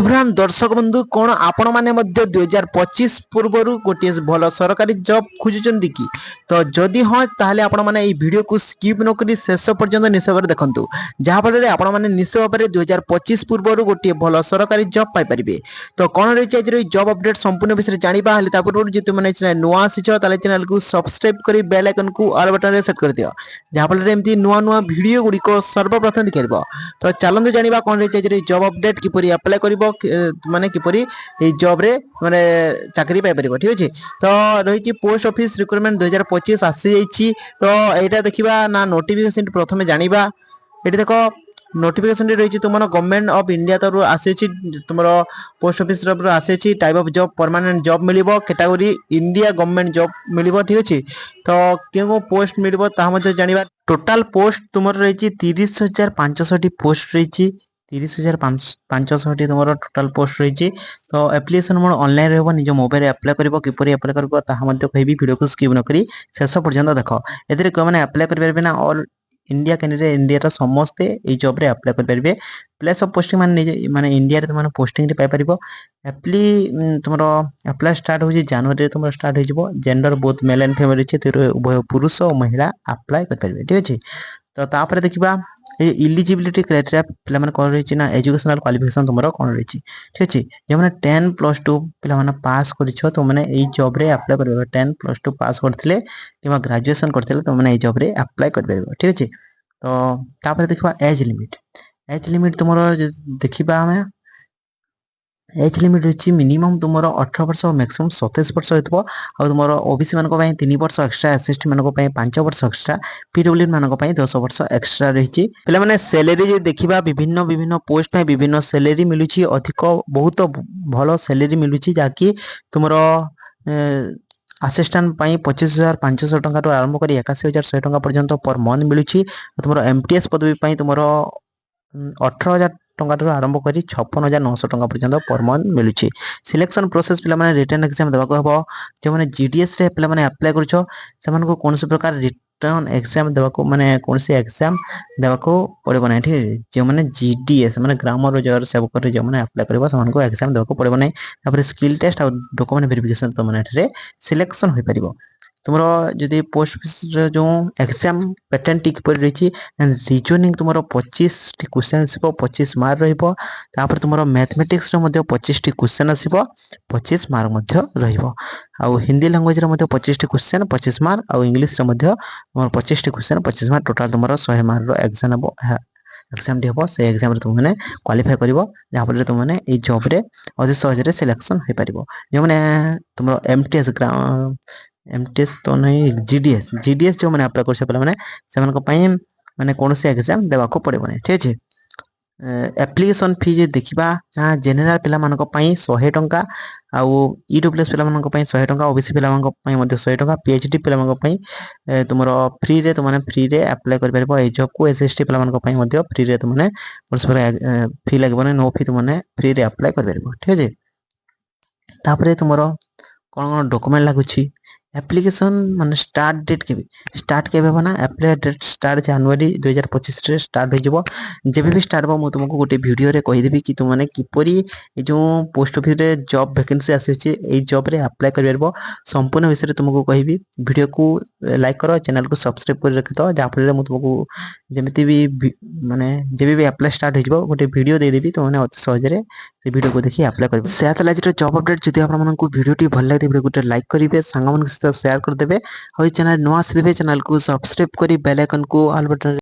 Everyone दर्शक बंधु कौन आपण मैंने 2025 पूर्वर गोटे भल सरकारी जॉब खोजुंट कि तो जदि हाँ ताहले आपण मैंने वीडियो को स्किप नक शेष पर्यंत निश्चय भाव देखु जहाँफल आपण मैंने निश्चय भाव में 2025 पूर्वर गोटे भल सरकारी जॉब पाइपर। तो कौन रही है जॉब अपडेट संपूर्ण विषय जाना पूर्व जो तुमने नुआ आसी चैनल को सब्सक्राइब कर बेल आइकन को ऑल बटन में सेट कर दियो जहाँफल एमती नुआ नुआ वीडियो गुड़िक सर्वप्रथम देखिए। तो चलते जाना कौन रही है जॉब अपडेट किपरि अप्लाई कर माने किपरि जॉब रे माने चाकरी पाई परिबो। ठीक अछि तो रही पोस्ट ऑफिस रिक्रुटमेंट 2025 आसी जाइछि। तो एटा देखिबा ना नोटिफिकेशन प्रथमे जानिबा एटी देखो नोटिफिकेशन रही तुम गवर्नमेंट ऑफ इंडिया तरफ आसी तुम पोस्ट ऑफिस तरफ आसी type of job permanent job मिलिबो कैटेगरी इंडिया गवर्नमेंट जॉब मिलिबो। ठीक अछि तो केगो पोस्ट मिलिबो ता मध्ये जानिबा। टोटल पोस्ट तुम रही 30,500 पोस्ट रही 30,500 तुम टोटाल पोस्ट रही। तो एप्लिकेशन मोड ऑनलाइन रहिबो निज मोबाइल अप्लाई करिवो किपरि अप्लाई करबो ताहा मध्ये कहबी वीडियो को स्किप न करी शेष पर्यंत देख एथिरे को माने अप्लाई कर परबे ना ऑल इंडिया कैंडिडेट इंडिया रा समस्ते ए जॉब रे अप्लाई कर परबे। प्लेस ऑफ पोस्टिंग माने इंडिया रे तुम पोस्टिंग रे पाई परिबो। एप्ली तुमरो अप्लाई स्टार्ट हो जनवरी तुम स्टार्ट हो जिवो। Gender both male and female अछि तेरे उभय पुरुष और महिला अप्लाई कर परबे। ठीक अछि तो तापर देखिबा इलिजिबिलिटी क्राइटेरिया पिला माने कोन रही ना एजुकेशनल क्वालिफिकेशन तुमरो कोन रही। ठीक अछि जे माने 10+2 पिला माने पास करिछो तो माने एई जॉब रे अप्लाई करबे। 10+2 पास करथिले किबा ग्रेजुएशन करथिले तो माने एई जॉब रे अप्लाई कर परबे। ठीक अछि तो तापर देखिबा एज लिमिट तुमरो देखिबा हमें एज लिमिट रही मिनिमम तुम 18 वर्ष और मैक्सिमम 27 वर्ष होइतबो। आ तुम ओबीसी मानक पई 3 वर्ष एक्स्ट्रा एसएसटी मानक पई 5 वर्ष एक्स्ट्रा पीडब्ल्यू मानक पई 10 वर्ष एक्स्ट्रा रही। पिला माने सैलरी जे देखिबा विभिन्न विभिन्न पोस्ट पे विभिन्न सैलरी मिलुची अधिक बहुत भलो सैलरी मिलुची जाकी तुमरो असिस्टेंट पाई 25,500 टंका आरंभ कर 81,100 टंका पर्यंत पर मंथ मिलुची। तुम एमटीएस पदवी पाई तुम 18,000 टंका आरंभ कर 56,900 टंका पर्यंत पर मंथ मिलुची। सिलेक्शन प्रोसेस पिला माने रिटन एग्जाम देबा को हबो। जे माने जीडीएस रे पिला माने अप्लाई करछो सेमान को कोनसे प्रकार रिटर्न एग्जाम देबा को माने कोनसे एग्जाम देबा को पड़िबो नै। ठीक है जे माने जीडीएस माने ग्राम रोजगार सेवक रे जे माने अप्लाई करबो समान को एग्जाम देबा को पड़िबो नै। तापर स्किल टेस्ट और डॉक्यूमेंट वेरिफिकेशन तो माने रे सिलेक्शन होई परिबो। तुमरो जदि पोस्ट ऑफिस जो एग्जाम पैटर्न टिक पर रही रीजनिंग तुम 25 टी क्वेश्चन आसो 25 मार्क रहिबो। तापर तुमरो मैथमेटिक्स रे मध्ये 25 टी क्वेश्चन आसीबो 25 मार्क मध्ये रहिबो। आ हिंदी लैंग्वेज रे मध्ये 25 टी क्वेश्चन 25 मार्क आ इंग्लिश रे मध्ये 25 टी क्वेश्चन 25 मार्क टोटल तुमरो 100 मार्क रो एग्जाम हबो। एग्जाम डी हबो से एग्जाम रे तुम माने क्वालिफाई करिवो जहाँ पर तुम माने ए जॉब रे अति सहज रे सिलेक्शन होई परिबो। जे माने तुमरो एमटीएस एमटीएस तो नहीं जीडीएस जो मैंने अप्लाई कर मैंने से माने कौन से एग्जाम देवा को पड़े। ठीक है एप्लिकेशन फी जे देखिबा ना जनरल पिला मानक पई 100 टंका आउ ईडब्ल्यूएस पिला मानक पई 100 टंका ओबीसी पिला मानक पई मध्ये 100 टंका पीएचडी पिला मानक पई तुमरो फ्री रे तुम माने फ्री रे अप्लाई कर परबो। ए जॉब को एसएसटी पिला मानक पई मध्ये फ्री रे तुम माने फी लागबो नो फी तुम माने फ्री रे अप्लाई कर परबो। ठीक है तापर तुमरो कौन डॉक्यूमेंट लागुची एप्लिकेशन माने स्टार्ट केबे बना अप्लाई डेट स्टार्ट जनवरी 2025 रे स्टार्ट हो जिवो। जेबे भी स्टार्ट हो तुमको गोटे वीडियो रे कहि देबी कि तुम माने किपरि ए जो पोस्ट ऑफिस रे जॉब वैकेंसी आसी अछि ए जॉब रे अप्लाई कर परबो संपूर्ण विषय रे तुमको कहिबी। वीडियो को लाइक करो चैनल को सब्सक्राइब कर रख दो जहाँ फल मु तुमको जेमिति भी माने जेबे भी अप्लाई स्टार्ट हो जिवो गोटे वीडियो दे देबी तुम माने अति सहज रे से वीडियो को देखि अप्लाई करबो। से आतला जे जॉब अपडेट जदि आप मन को वीडियो टी भल लागे वीडियो को लाइक करिवे संग मन के साथ शेयर कर देबे और चैनल नुआ आसी चैनल को सब्सक्राइब करी बेल आइकन को ऑल बटन